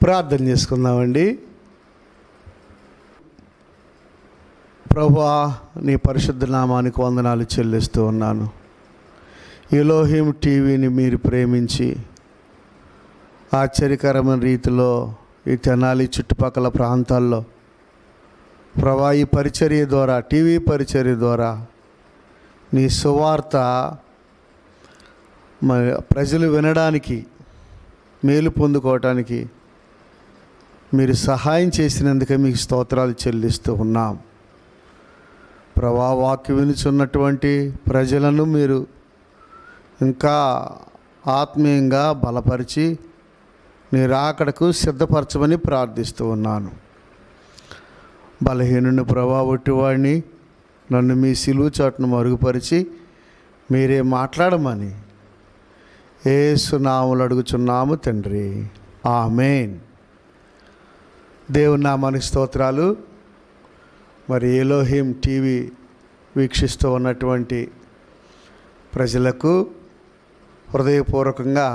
ప్రార్థన చేసుకుందామండి. ప్రభువా, నీ పరిశుద్ధ నామానికి వందనాలు చెల్లిస్తూ ఉన్నాను. ఎలోహిం టీవీని మీరు ప్రేమించి ఆశ్చర్యకరమైన రీతిలో ఈ తెనాలి చుట్టుపక్కల ప్రాంతాల్లో ప్రభా ఈ పరిచర్య ద్వారా, టీవీ పరిచర్య ద్వారా నీ సువార్త ప్రజలు వినడానికి, మేలు పొందుకోవటానికి మీరు సహాయం చేసినందుకే మీకు స్తోత్రాలు చెల్లిస్తూ ఉన్నాం. ప్రభా, వాక్యం వినుచున్నటువంటి ప్రజలను మీరు ఇంకా ఆత్మీయంగా బలపరిచి నీ రాకడకు సిద్ధపరచమని ప్రార్థిస్తూ ఉన్నాను. బలహీనుని ప్రభా, ఒట్టివాడిని నన్ను మీ సిలువ చాటును మరుగుపరిచి మీరే మాట్లాడమని యేసు నామములో అడుగుచున్నాము తండ్రి, ఆమేన్. దేవుని నామానికి స్తోత్రాలు. మరి ఎలోహిం టీవీ వీక్షిస్తూ ఉన్నటువంటి ప్రజలకు హృదయపూర్వకంగా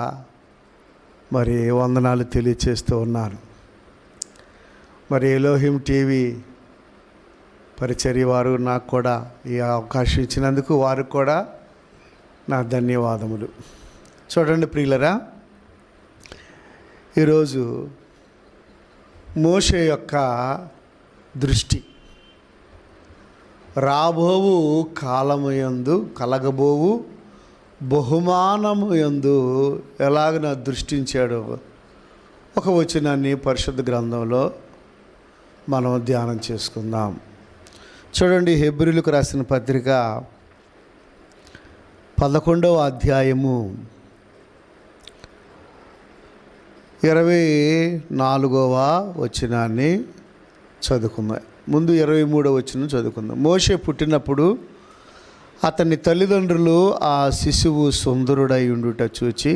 మరి వందనాలు తెలియచేస్తూ ఉన్నాను. మరి ఎలోహిం టీవీ పరిచర్య వారు నాకు కూడా ఈ అవకాశం ఇచ్చినందుకు వారికి కూడా నా ధన్యవాదములు. చూడండి ప్రియులరా, ఈరోజు మోషే యొక్క దృష్టి రాబోవు కాలముయందు కలగబోవు బహుమానము యందు ఎలాగ దృష్టించాడో ఒక వచనాన్ని పరిశుద్ధ గ్రంథంలో మనం ధ్యానం చేసుకుందాం. చూడండి, హెబ్రీయులకు రాసిన పత్రిక 11వ అధ్యాయము 24వ వచనాన్ని చదువుకుందాం. ముందు 23వ వచనం చదువుకుందాం. మోషే పుట్టినప్పుడు అతని తల్లిదండ్రులు ఆ శిశువు సుందరుడై ఉండుట చూచి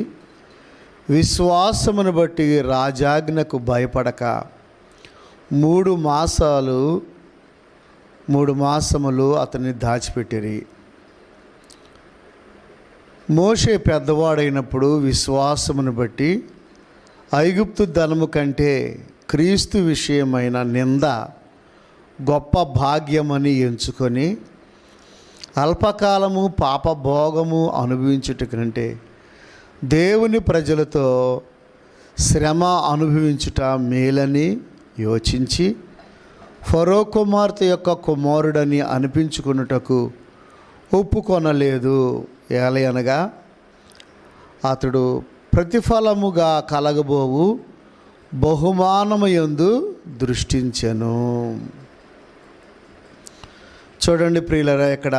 విశ్వాసమును బట్టి రాజాజ్ఞకు భయపడక 3 మాసములు అతన్ని దాచిపెట్టిరి. మోషే పెద్దవాడైనప్పుడు విశ్వాసమును బట్టి ఐగుప్తు ధనము కంటే క్రీస్తు విషయమైన నింద గొప్ప భాగ్యమని ఎంచుకొని అల్పకాలము పాపభోగము అనుభవించుట కంటే దేవుని ప్రజలతో శ్రమ అనుభవించుట మేలని యోచించి ఫరో కుమార్తె యొక్క కుమారుడని అనిపించుకున్నటకు ఒప్పుకొనలేదు. ఏలయనగా అతడు ప్రతిఫలముగా కలగబోవు బహుమానము యందు దృష్టించెను. చూడండి ప్రియులరా, ఇక్కడ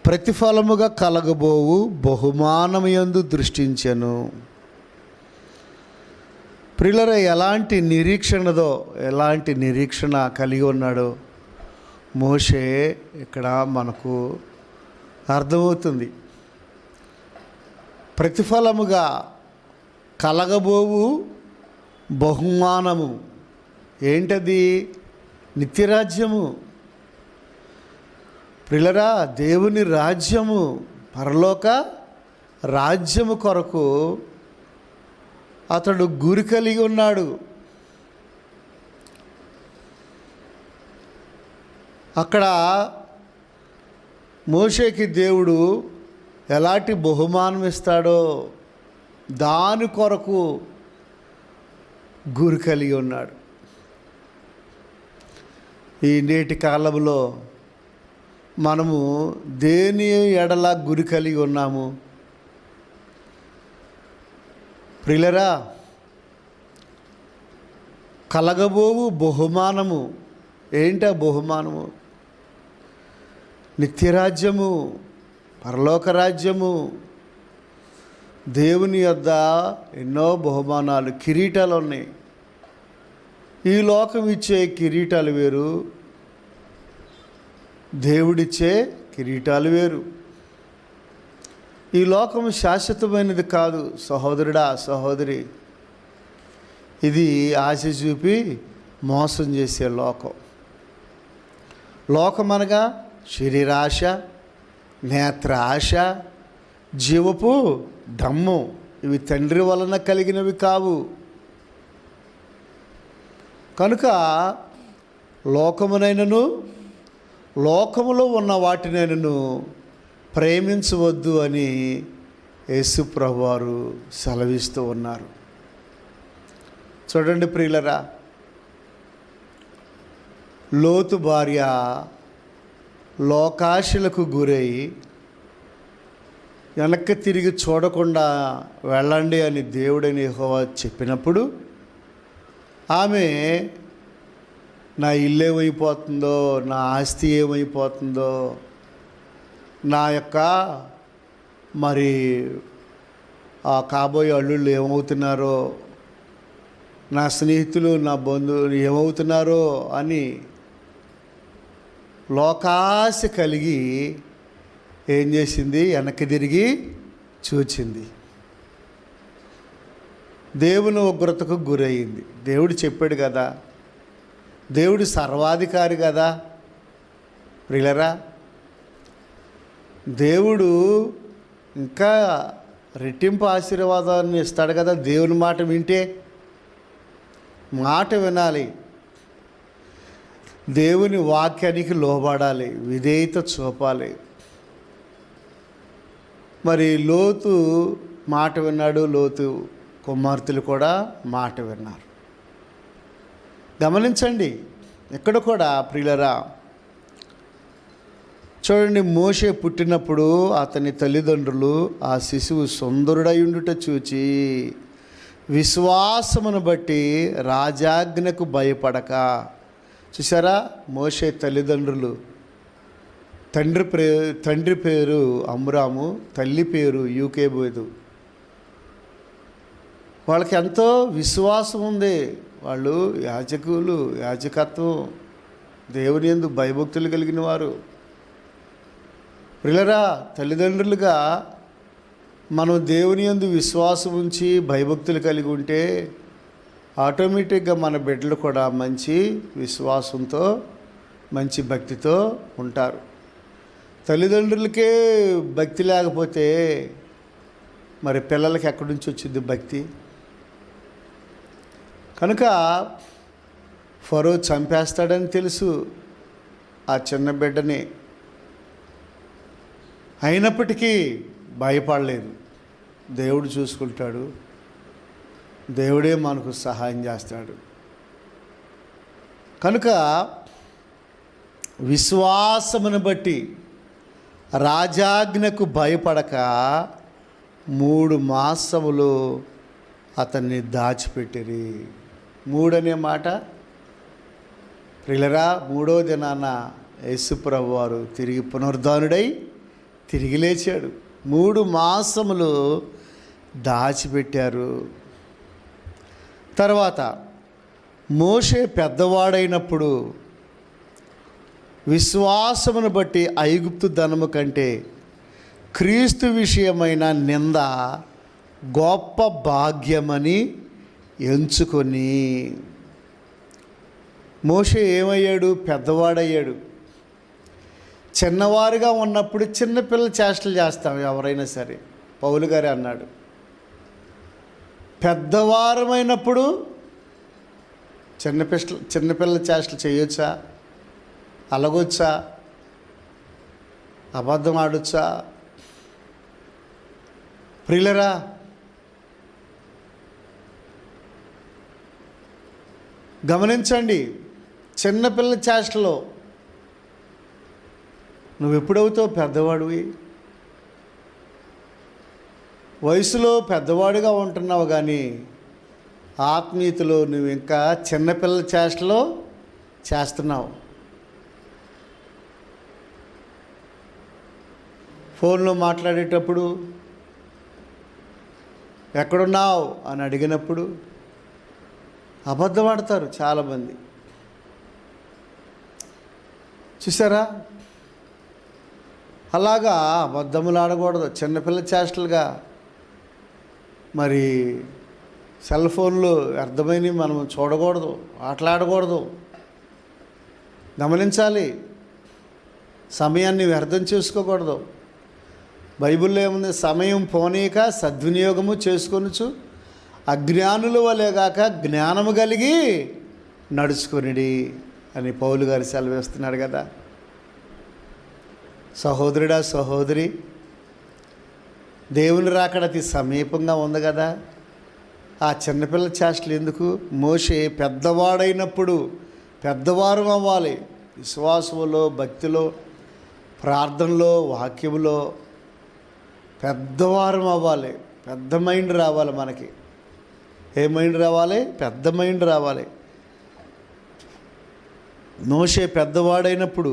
ప్రతిఫలముగా కలగబోవు బహుమానము యందు దృష్టించెను. ప్రియులరా, ఎలాంటి నిరీక్షణ కలిగి ఉన్నాడో మోషే ఇక్కడ మనకు అర్థమవుతుంది. ప్రతిఫలముగా కలగబోవు బహుమానము ఏంటది? నిత్యరాజ్యము. ప్రియులరా, దేవుని రాజ్యము, పరలోక రాజ్యము కొరకు అతడు గురి కలిగి ఉన్నాడు. అక్కడ మోషేకి దేవుడు ఎలాంటి బహుమానం ఇస్తాడో దాని కొరకు గురి కలిగి ఉన్నాడు. ఈ నేటి కాలంలో మనము దేని ఎడల గురి కలిగి ఉన్నాము? ప్రియులరా, కలగబోవు బహుమానము ఏంటా బహుమానము? నిత్యరాజ్యము, పరలోక రాజ్యము. దేవుని యొద్ద ఎన్నో బహుమానాలు, కిరీటాలు ఉన్నాయి. ఈ లోకం ఇచ్చే కిరీటాలు వేరు, దేవుడిచ్చే కిరీటాలు వేరు. ఈ లోకం శాశ్వతమైనది కాదు సహోదరుడా, సహోదరి. ఇది ఆశ చూపి మోసం చేసే లోకం. లోకమనగా శరీరాశ, నేత్ర ఆశ, జీవపు దమ్ము, ఇవి తండ్రి వలన కలిగినవి కావు. కనుక లోకమునైనను లోకములో ఉన్న వాటినైనను ప్రేమించవద్దు అని యేసు ప్రభువారు సెలవిస్తూ ఉన్నారు. చూడండి ప్రియులరా, లోతు భార్య లోకాశలకు గురై వెనక్కి తిరిగి చూడకుండా వెళ్ళండి అని దేవుడని యెహోవా చెప్పినప్పుడు ఆమె నా ఇల్లు ఏమైపోతుందో, నా ఆస్తి ఏమైపోతుందో, నా యొక్క మరి ఆ కాబోయే అల్లుళ్ళు ఏమవుతున్నారో, నా స్నేహితులు నా బంధువులు ఏమవుతున్నారో అని లోకాశ కలిగి ఏం చేసింది? వెనక్కి తిరిగి చూచింది. దేవుని ఉగ్రతకు గురయ్యింది. దేవుడు చెప్పాడు కదా, దేవుడు సర్వాధికారి కదా ప్రియులరా. దేవుడు ఇంకా రెట్టింపు ఆశీర్వాదాన్ని ఇస్తాడు కదా. దేవుని మాట వింటే, మాట వినాలి, దేవుని వాక్యానికి లోబడాలి, విధేయత చూపాలి. మరి లోతు మాట విన్నాడు, లోతు కుమార్తెలు కూడా మాట విన్నారు. గమనించండి, ఇక్కడ కూడా ప్రియులరా చూడండి, మోషే పుట్టినప్పుడు అతని తల్లిదండ్రులు ఆ శిశువు సుందరుడై ఉండుట చూచి విశ్వాసమును బట్టి రాజాజ్ఞకు భయపడక. చూసారా, మోషే తల్లిదండ్రులు, తండ్రి పేరు అమ్రాము, తల్లి పేరు యూకేబోదు. వాళ్ళకి ఎంతో విశ్వాసం ఉంది. వాళ్ళు యాజకులు, యాజకత్వం, దేవుని యందు భయభక్తులు కలిగిన వారు. ప్రియులరా, తల్లిదండ్రులుగా మనం దేవుని యందు విశ్వాసం ఉంచి భయభక్తులు కలిగి ఉంటే ఆటోమేటిక్గా మన బిడ్డలు కూడా మంచి విశ్వాసంతో, మంచి భక్తితో ఉంటారు. తల్లిదండ్రులకే భక్తి లేకపోతే మరి పిల్లలకి ఎక్కడి నుంచి వచ్చింది భక్తి? కనుక ఫరో చంపేస్తాడని తెలుసు ఆ చిన్న బిడ్డని, అయినప్పటికీ భయపడలేదు. దేవుడు చూసుకుంటాడు, దేవుడే మనకు సహాయం చేస్తాడు. కనుక విశ్వాసమును బట్టి రాజాజ్ఞకు భయపడక 3 మాసములు అతన్ని దాచిపెట్టిరి. 3 అనే మాట ప్రియులరా, 3వ దినాన యేసుప్రభు వారు తిరిగి పునరుద్ధానుడై తిరిగి లేచాడు. 3 మాసములు దాచిపెట్టారు. తర్వాత మోషే పెద్దవాడైనప్పుడు విశ్వాసమును బట్టి ఐగుప్తు ధనము కంటే క్రీస్తు విషయమైన నింద గొప్ప భాగ్యమని ఎంచుకొని, మోషే ఏమయ్యాడు? పెద్దవాడయ్యాడు. చిన్నవారుగా ఉన్నప్పుడు చిన్నపిల్ల చేష్టలు చేస్తాం ఎవరైనా సరే. పౌలు గారే అన్నాడు, పెద్దవారమైనప్పుడు చిన్నపిల్ల చేష్టలు చేయొచ్చా? అలగొచ్చా? అబద్ధం ఆడొచ్చా? ప్రియులరా, గమనించండి, చిన్నపిల్ల చేష్టలో నువ్వు ఎప్పుడవుతావు పెద్దవాడివి? వయసులో పెద్దవాడిగా ఉంటున్నావు కానీ ఆత్మీయతలో నువ్వు ఇంకా చిన్నపిల్ల చేష్టలో చేస్తున్నావు. ఫోన్లో మాట్లాడేటప్పుడు ఎక్కడున్నావు అని అడిగినప్పుడు అబద్ధం ఆడతారు చాలామంది. చూసారా, అలాగా అబద్ధములు ఆడకూడదు. చిన్నపిల్ల చేష్టలుగా మరి సెల్ ఫోన్లు వ్యర్థమైనవి మనం చూడకూడదు, ఆటలాడకూడదు. గమనించాలి, సమయాన్ని వ్యర్థం చేసుకోకూడదు. బైబిల్లో ఏముంది? సమయం పోనీక సద్వినియోగము చేసుకొనుచు అజ్ఞానుల వలె గాక జ్ఞానము కలిగి నడుచుకొనిడి అని పౌలు గారు సెలవిస్తున్నాడు కదా. సహోదరుడా, సహోదరి, దేవుని రాకడ అతి సమీపంగా ఉంది కదా. ఆ చిన్నపిల్ల చేష్టలు ఎందుకు? మోషే పెద్దవాడైనప్పుడు పెద్దవారు అవ్వాలి. విశ్వాసంలో, భక్తిలో, ప్రార్థనలో, వాక్యములో పెద్దవారం అవ్వాలి. పెద్ద మైండ్ రావాలి మనకి. ఏ మైండ్ రావాలి? పెద్ద మైండ్ రావాలి. మోషే పెద్దవాడైనప్పుడు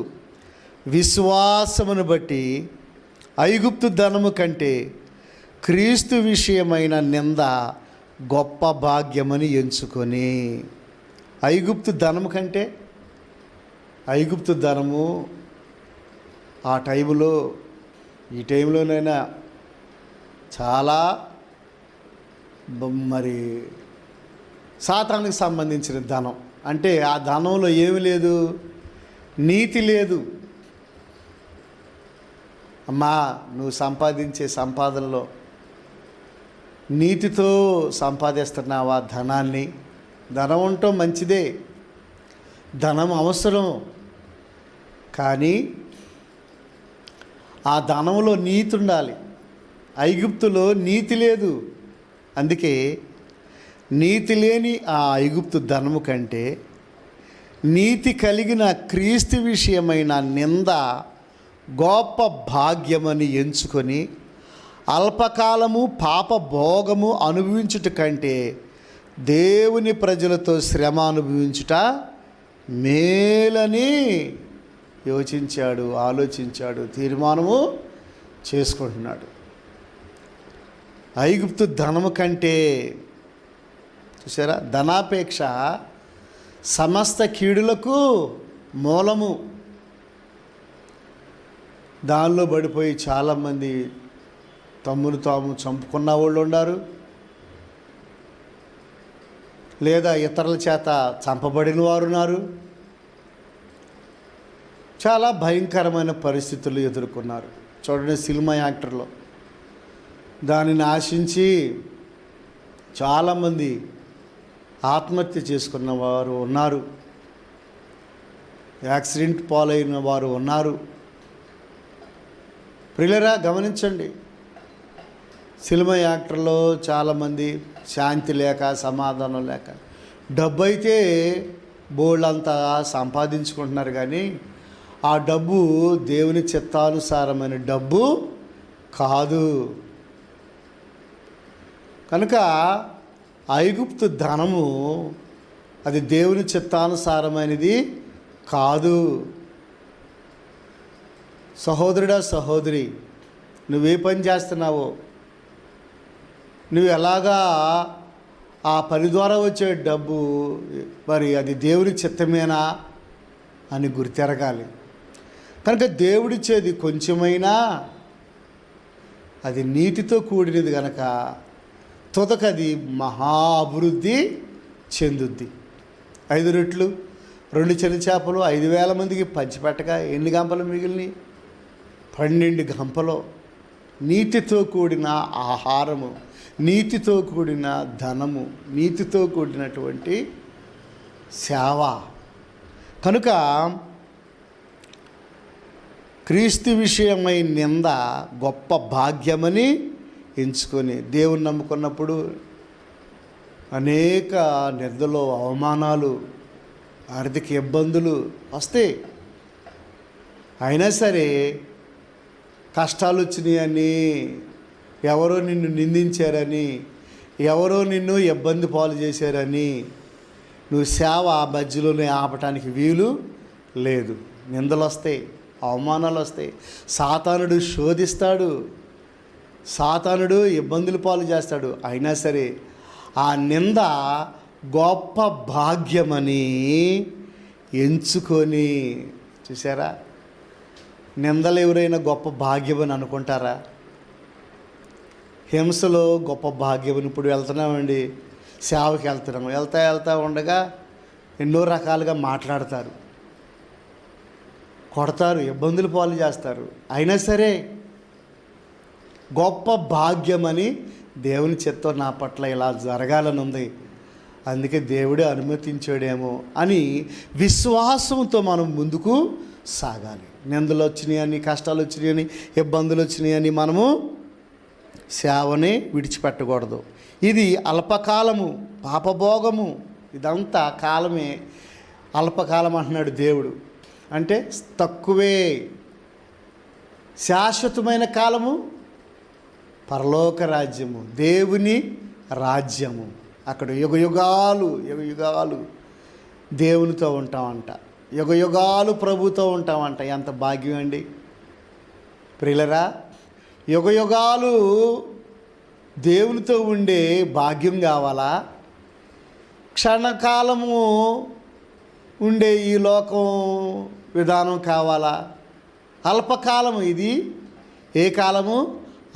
విశ్వాసమును బట్టి ఐగుప్తు ధనము కంటే క్రీస్తు విషయమైన నింద గొప్ప భాగ్యమని ఎంచుకొని. ఐగుప్తు ధనము కంటే, ఐగుప్తు ధనము ఆ టైంలో, ఈ టైంలోనైనా చాలా మరి సాతానికి సంబంధించిన ధనం. అంటే ఆ ధనంలో ఏమి లేదు? నీతి లేదు. అమ్మా, నువ్వు సంపాదించే సంపాదనలో నీతితో సంపాదిస్తున్నావా ధనాన్ని? ధనం ఉండటం మంచిదే, ధనం అవసరం. కానీ ఆ ధనంలో నీతి ఉండాలి. ఐగుప్తులో నీతి లేదు. అందుకే నీతి లేని ఆ ఐగుప్తు ధనము కంటే నీతి కలిగిన క్రీస్తు విషయమైన నింద గొప్ప భాగ్యమని ఎంచుకొని అల్పకాలము పాప భోగము అనుభవించుట కంటే దేవుని ప్రజలతో శ్రమ అనుభవించుట మేలని యోచించాడు, ఆలోచించాడు, తీర్మానము చేసుకుంటున్నాడు. ఐగుప్తు ధనము కంటే, చూసారా, ధనాపేక్ష సమస్త కీడులకు మూలము. దానిలో పడిపోయి చాలామంది తమ్మును తాము చంపుకున్న వాళ్ళు ఉన్నారు, లేదా ఇతరుల చేత చంపబడిన వారు ఉన్నారు. చాలా భయంకరమైన పరిస్థితులు ఎదుర్కొన్నారు. చూడండి, సినిమా యాక్టర్లో దానిని ఆశించి చాలామంది ఆత్మహత్య చేసుకున్న వారు ఉన్నారు, యాక్సిడెంట్ పాలైన వారు ఉన్నారు. ప్రియులరా, గమనించండి, సినిమా యాక్టర్లో చాలామంది శాంతి లేక, సమాధానం లేక, డబ్బు అయితే బోళ్ళంతా సంపాదించుకుంటున్నారు, కానీ ఆ డబ్బు దేవుని చిత్తానుసారమైన డబ్బు కాదు. కనుక ఐగుప్తు ధనము అది దేవుని చిత్తానుసారమైనది కాదు. సహోదరుడా, సహోదరి, నువ్వే పని చేస్తున్నావో, నువ్వు ఎలాగా ఆ పని ద్వారా వచ్చే డబ్బు మరి అది దేవుని చిత్తమేనా అని గుర్తెరగాలి. కనుక దేవుడిచ్చేది కొంచెమైనా అది నీతితో కూడినది కనుక తుదకది మహా అభివృద్ధి చెందుద్ది. 5 రొట్టెలు 2 చిన్న చేపలు 5,000 మందికి పంచిపెట్టగా ఎన్ని గంపలు మిగిలినాయి? 12 గంపలు. నీతితో కూడిన ఆహారము, నీతితో కూడిన ధనము, నీతితో కూడినటువంటి సేవ. కనుక క్రీస్తు విషయమై నింద గొప్ప భాగ్యమని ఎంచుకొని దేవుని నమ్ముకున్నప్పుడు అనేక నిందలు, అవమానాలు, ఆర్థిక ఇబ్బందులు వస్తాయి. అయినా సరే కష్టాలు వచ్చినాయని, ఎవరో నిన్ను నిందించారని, ఎవరో నిన్ను ఇబ్బంది పాలు చేశారని నువ్వు సేవ మధ్యలోనే ఆపటానికి వీలు లేదు. నిందలు వస్తాయి, అవమానాలు వస్తాయి, సాతానుడు శోధిస్తాడు, సాతానుడు ఇబ్బందులు పాలు చేస్తాడు. అయినా సరే ఆ నింద గొప్ప భాగ్యమని ఎంచుకొని, చూసారా, నిందలు ఎవరైనా గొప్ప భాగ్యమని అనుకుంటారా? హింసలో గొప్ప భాగ్యమని. ఇప్పుడు వెళ్తున్నామండి, సేవకి వెళ్తున్నాము, వెళ్తా ఉండగా ఎన్నో రకాలుగా మాట్లాడతారు, కొడతారు, ఇబ్బందులు పాలు చేస్తారు. అయినా సరే గొప్ప భాగ్యమని దేవుని చిత్తం నా పట్ల ఇలా జరగాలని ఉంది, అందుకే దేవుడే అనుమతించాడేమో అని విశ్వాసంతో మనం ముందుకు సాగాలి. నిందలు వచ్చినాయని, కష్టాలు వచ్చినాయని, ఇబ్బందులు వచ్చినాయని మనము సేవని విడిచిపెట్టకూడదు. ఇది అల్పకాలము, పాపభోగము, ఇదంతా కాలమే. అల్పకాలం అంటున్నాడు దేవుడు, అంటే తక్కువే. శాశ్వతమైన కాలము పరలోక రాజ్యము, దేవుని రాజ్యము. అక్కడ యుగయుగాలు దేవునితో ఉంటామంట, యుగయుగాలు ప్రభుతో ఉంటామంట. ఎంత భాగ్యం అండి ప్రియులరా! యుగయుగాలు దేవునితో ఉండే భాగ్యం కావాలా? క్షణకాలము ఉండే ఈ లోకం విధానం కావాలా? అల్పకాలము. ఇది ఏ కాలము?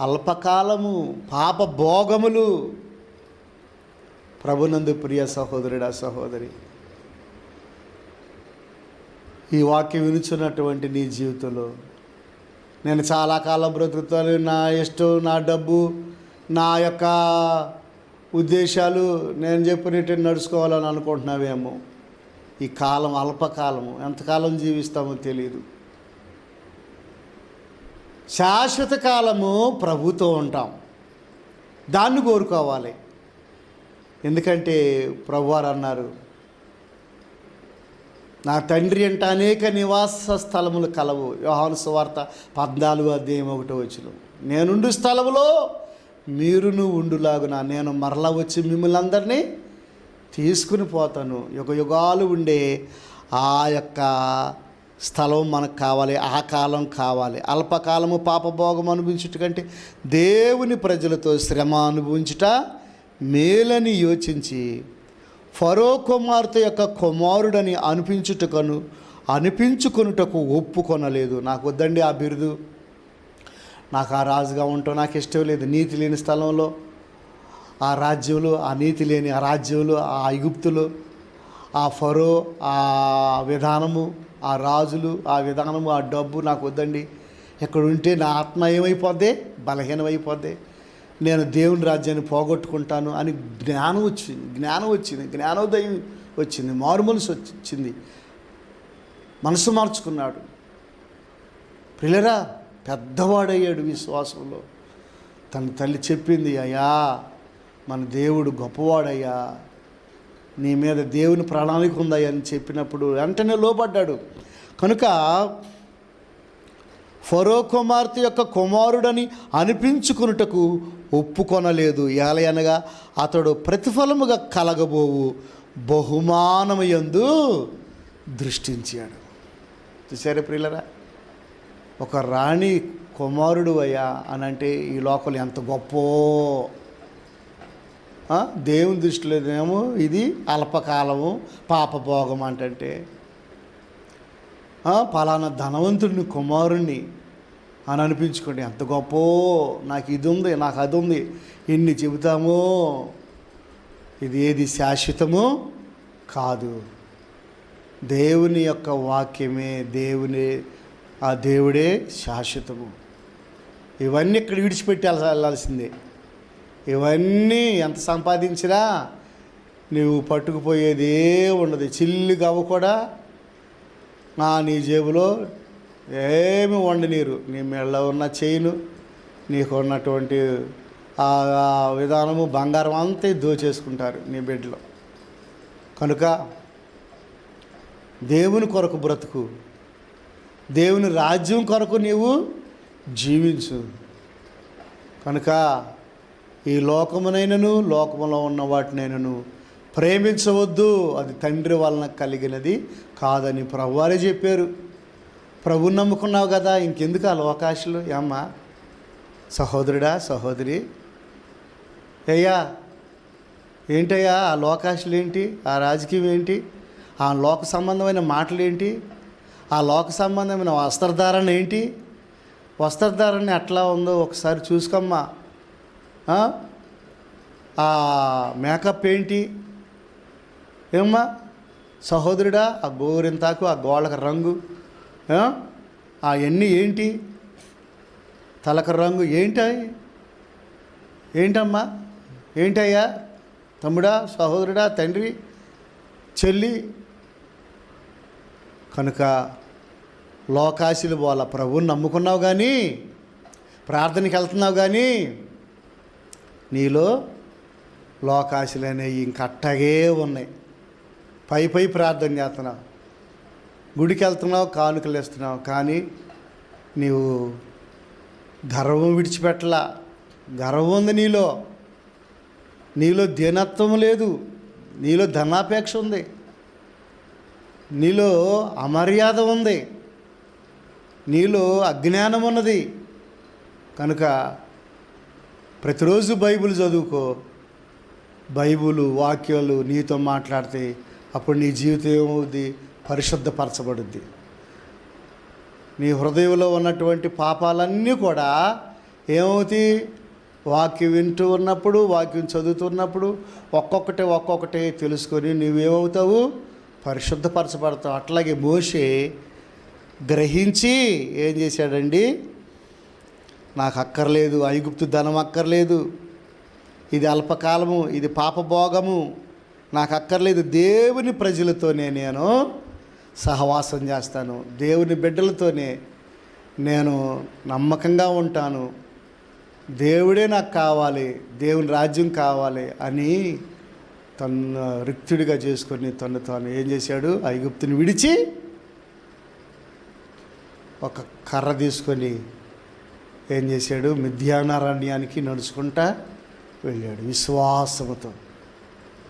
అల్పకాలము, పాప భోగములు. ప్రభునందు ప్రియ సహోదరుడా, సహోదరి, ఈ వాక్యం వినుచున్నటువంటి నీ జీవితంలో, నేను చాలా కాలం బ్రతుకుతాను, నా ఇష్టం, నా డబ్బు, నా యొక్క ఉద్దేశాలు నేను చెప్పినట్టు నడుచుకోవాలని అనుకుంటున్నావేమో. ఈ కాలం అల్పకాలము, ఎంతకాలం జీవిస్తామో తెలియదు. శాశ్వత కాలము ప్రభుతో ఉంటాం, దాన్ని కోరుకోవాలి. ఎందుకంటే ప్రభువారు అన్నారు, నా తండ్రి అంటే అనేక నివాస స్థలములు కలవు. యోహాను సువార్త 14:1. నేనుండు స్థలములో మీరును ఉండులాగున నేను మరలా వచ్చి మిమ్మల్ని అందరినీ తీసుకుని పోతాను. యుగాలు ఉండే ఆ యొక్క స్థలం మనకు కావాలి, ఆ కాలం కావాలి. అల్పకాలము పాపభోగం అనుభవించుట కంటే దేవుని ప్రజలతో శ్రమ అనుభవించుట మేలని యోచించి ఫరో కుమార్తె యొక్క కుమారుడని అనిపించుకొనుటకు ఒప్పుకొనలేదు. నాకు వద్దండి ఆ బిరుదు, నాకు ఆ రాజుగా ఉండటం నాకు ఇష్టం లేదు. నీతి లేని స్థలంలో ఆ రాజ్యంలో, ఆ నీతి లేని ఆ రాజ్యంలో, ఆ ఐగుప్తులు, ఆ ఫరో, ఆ విధానము, ఆ రాజులు, ఆ విధానము, ఆ డబ్బు నాకు వద్దండి. ఎక్కడ ఉంటే నా ఆత్మ ఏమైపోద్ది? బలహీనమైపోద్ది. నేను దేవుని రాజ్యాన్ని పోగొట్టుకుంటాను అని జ్ఞానోదయం వచ్చింది, మారుమనసు వచ్చింది, మనసు మార్చుకున్నాడు. పిల్లరా, పెద్దవాడయ్యాడు విశ్వాసంలో. తన తల్లి చెప్పింది, అయ్యా మన దేవుడు గొప్పవాడయ్యా, నీ మీద దేవుని ప్రణాళిక ఉందయ్యా అని చెప్పినప్పుడు వెంటనే లోబడ్డాడు. కనుక ఫరో కుమార్తె యొక్క కుమారుడని అనిపించుకున్నటకు ఒప్పుకొనలేదు. ఏలయనగా అతడు ప్రతిఫలముగా కలగబోవు బహుమానము యందు దృష్టించాడు. చూసారా ప్రియులరా, ఒక రాణి కుమారుడు అయ్యా అని అంటే ఈ లోకలు ఎంత గొప్పో. దేవుని దృష్టిలో ఏమో ఇది అల్పకాలము, పాపభోగం అంటే పలానా ధనవంతుడిని కుమారుణ్ణి అని అనిపించుకోండి, ఎంత గొప్ప, నాకు ఇది ఉంది, నాకు అది ఉంది, ఎన్ని చెబుతామో. ఇది ఏది శాశ్వతమో కాదు. దేవుని యొక్క వాక్యమే, ఆ దేవుడే శాశ్వతము. ఇవన్నీ ఇక్కడ విడిచిపెట్టి వెళ్ళాల్సిందే. ఇవన్నీ ఎంత సంపాదించినా నువ్వు పట్టుకుపోయేది ఉండదు. చిల్లు గవ్వ కూడా నీ జేబులో ఏమి వండనీరు. నీ మెడలో ఉన్న చైను, నీకు ఉన్నటువంటి ఆ విధానము, బంగారం అంతా దోచేసుకుంటారు నీ బిడ్డలో. కనుక దేవుని కొరకు బ్రతుకు, దేవుని రాజ్యం కొరకు నీవు జీవించు. కనుక ఈ లోకమునైనను లోకములో ఉన్న వాటినైనను ప్రేమించవద్దు, అది తండ్రి వలన కలిగినది కాదని ప్రభువారే చెప్పారు. ప్రభుని నమ్ముకున్నావు కదా, ఇంకెందుకు ఆ లోకాశలు? ఏమ్మా సహోదరుడా, సహోదరి, అయ్యా ఏంటయ్యా ఆ లోకాశలు ఏంటి? ఆ రాజకీయం ఏంటి? ఆ లోక సంబంధమైన మాటలు ఏంటి? ఆ లోక సంబంధమైన వస్త్రధారణ ఏంటి? వస్త్రధారణ ఎట్లా ఉందో ఒకసారి చూసుకోమ్మా. ఆ మేకప్ ఏంటి? ఏమ్మా సహోదరుడా, ఆ గోరింతాకు, ఆ గోళ్ళకు రంగు, అవన్నీ ఏంటి? తలకు రంగు ఏంటి? ఏంటమ్మా, ఏంటయ్యా, తమ్ముడా, సహోదరుడా, తండ్రి, చెల్లి. కనుక లోకాశలు పోల, ప్రభువుని నమ్ముకున్నావు కానీ, ప్రార్థనకి వెళ్తున్నావు కానీ నీలో లోకాశలు అనేవి ఇంకట్టగే ఉన్నాయి. పై ప్రార్థన చేస్తున్నావు, గుడికి వెళ్తున్నావు, కానుకలు ఇస్తున్నావు, కానీ నీవు గర్వం విడిచిపెట్టలా. గర్వం ఉంది నీలో దీనత్వం లేదు, నీలో ధనాపేక్ష ఉంది, నీలో అమర్యాద ఉంది, నీలో అజ్ఞానం ఉన్నది. కనుక ప్రతిరోజు బైబిల్ చదువుకో. బైబిల్ వాక్యాలు నీతో మాట్లాడితే అప్పుడు నీ జీవితం ఏమవుద్ది? పరిశుద్ధపరచబడుద్ది. నీ హృదయంలో ఉన్నటువంటి పాపాలన్నీ కూడా ఏమవుతాయి? వాక్యం వింటూ ఉన్నప్పుడు, వాక్యం చదువుతున్నప్పుడు ఒక్కొక్కటే తెలుసుకొని నువ్వేమవుతావు? పరిశుద్ధపరచబడతావు. అట్లాగే మోషే గ్రహించి ఏం చేశాడండి? నాకు అక్కర్లేదు, ఐగుప్తు ధనం అక్కర్లేదు, ఇది అల్పకాలము, ఇది పాపభోగము, నాకు అక్కర్లేదు, దేవుని ప్రజలతోనే నేను సహవాసం చేస్తాను, దేవుని బిడ్డలతోనే నేను నమ్మకంగా ఉంటాను, దేవుడే నాకు కావాలి, దేవుని రాజ్యం కావాలి అని తను రిక్తుడిగా చేసుకొని తాను ఏం చేశాడు? ఐగుప్తుని విడిచి ఒక కర్ర తీసుకొని ఏం చేశాడు? మిద్యానారణ్యానికి నడుచుకుంటా వెళ్ళాడు.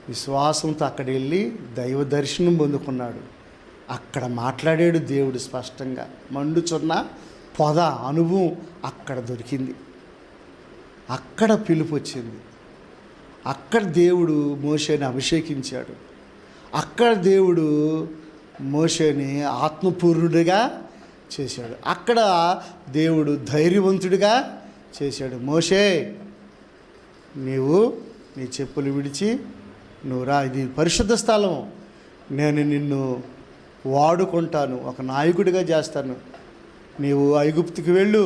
విశ్వాసంతో అక్కడ వెళ్ళి దైవ దర్శనం పొందుకున్నాడు. అక్కడ మాట్లాడాడు దేవుడు స్పష్టంగా. మండుచున్న పొద అనుభవం అక్కడ దొరికింది. అక్కడ పిలుపు వచ్చింది. అక్కడ దేవుడు మోషేని అభిషేకించాడు. అక్కడ దేవుడు మోషేని ఆత్మపూర్ణుడిగా చేశాడు. అక్కడ దేవుడు ధైర్యవంతుడిగా చేశాడు. మోషే, నీవు నీ చెప్పులు విడిచి నువ్వు రా, ఇది పరిశుద్ధ స్థలం, నేను నిన్ను వాడుకుంటాను, ఒక నాయకుడిగా చేస్తాను, నీవు ఐగుప్తుకి వెళ్ళు,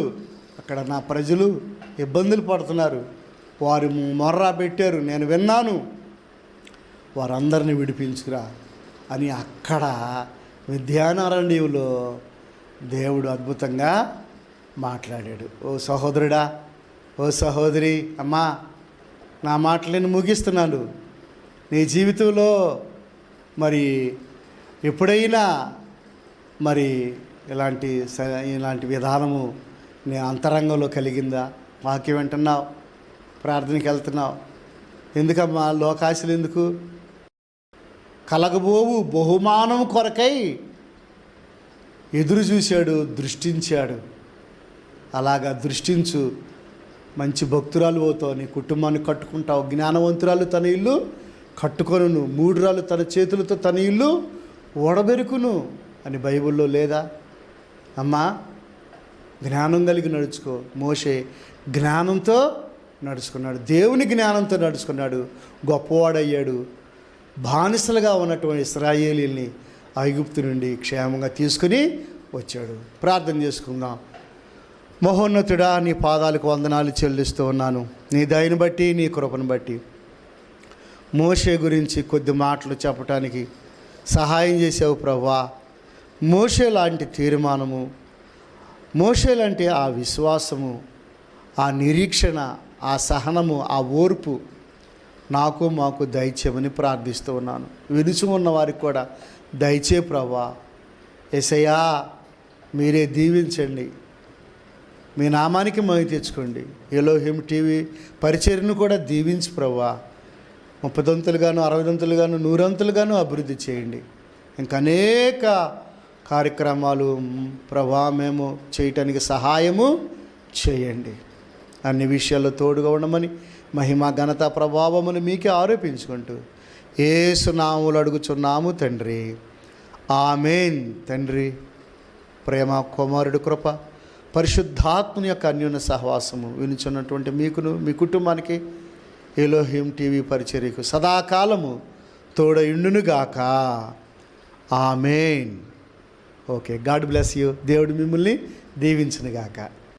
అక్కడ నా ప్రజలు ఇబ్బందులు పడుతున్నారు, వారు మొర్ర పెట్టారు, నేను విన్నాను, వారందరిని విడిపించుకురా అని అక్కడ మిద్యానారణ్యంలో దేవుడు అద్భుతంగా మాట్లాడాడు. ఓ సహోదరుడా, ఓ సహోదరి, అమ్మా, నా మాటలను ముగిస్తున్నాను. నీ జీవితంలో మరి ఎప్పుడైనా మరి ఇలాంటి విధానము నీ అంతరంగంలో కలిగిందా? వాక్యం వింటున్నావు, ప్రార్థనకి వెళ్తున్నావు, ఎందుకమ్మా లోకాశలు ఎందుకు? కలగబోవు బహుమానం కొరకై ఎదురు చూశాడు, దృష్టించాడు. అలాగా దృష్టించు. మంచి భక్తురాలు అవుతావు, నీ కుటుంబాన్ని కట్టుకుంటావు. జ్ఞానవంతురాలు తన ఇల్లు కట్టుకొనును, మూఢురాలు తన చేతులతో తన ఇల్లు ఓడబెరుకును అని బైబిల్లో లేదా? అమ్మా, జ్ఞానం కలిగి నడుచుకో. మోషే జ్ఞానంతో నడుచుకున్నాడు, దేవుని జ్ఞానంతో నడుచుకున్నాడు, గొప్పవాడయ్యాడు. బానిసలుగా ఉన్నటువంటి ఇశ్రాయేలీల్ని ఐగుప్తు నుండి క్షేమంగా తీసుకుని వచ్చాడు. ప్రార్థన చేసుకుందాం. మహోన్నతుడా, నీ పాదాలకు వందనాలు చెల్లిస్తూ ఉన్నాను. నీ దయను బట్టి, నీ కృపను బట్టి మోషే గురించి కొద్ది మాటలు చెప్పటానికి సహాయం చేసావు ప్రభువా. మోషే లాంటి తీర్మానము, మోషే లాంటి ఆ విశ్వాసము, ఆ నిరీక్షణ, ఆ సహనము, ఆ ఓర్పు మాకు దయచేయమని ప్రార్థిస్తూ ఉన్నాను. వినుచు ఉన్న వారికి కూడా దయచే ప్రభువా. యేసయ్యా, మీరే దీవించండి, మీ నామానికి మహిమ తెచ్చుకోండి. ఎలోహిం టీవీ పరిచర్ను కూడా దీవించి ప్రభువా. 30 అంతులుగాను, 60 అంతులుగాను, 100 అంతులుగాను అభివృద్ధి చేయండి. ఇంకా అనేక కార్యక్రమాలు ప్రభువా మేము చేయటానికి సహాయము చేయండి. అన్ని విషయాల్లో తోడుగా ఉండమని మహిమ, ఘనత, ప్రభావమును మీకే ఆరోపించుకుంటూ యేసు నామములో అడుగుచున్నాము తండ్రి, ఆమేన్. తండ్రి ప్రేమ, కుమారుడు కృప, పరిశుద్ధాత్మని యొక్క అన్యోన్య సహవాసము వినుచున్నటువంటి మీకును, మీ కుటుంబానికి, ఎలోహిం టీవీ పరిచర్యకు సదాకాలము తోడయుండునుగాక. Amen. Okay, God bless you. దేవుడు మిమ్మల్ని దీవించునుగాక.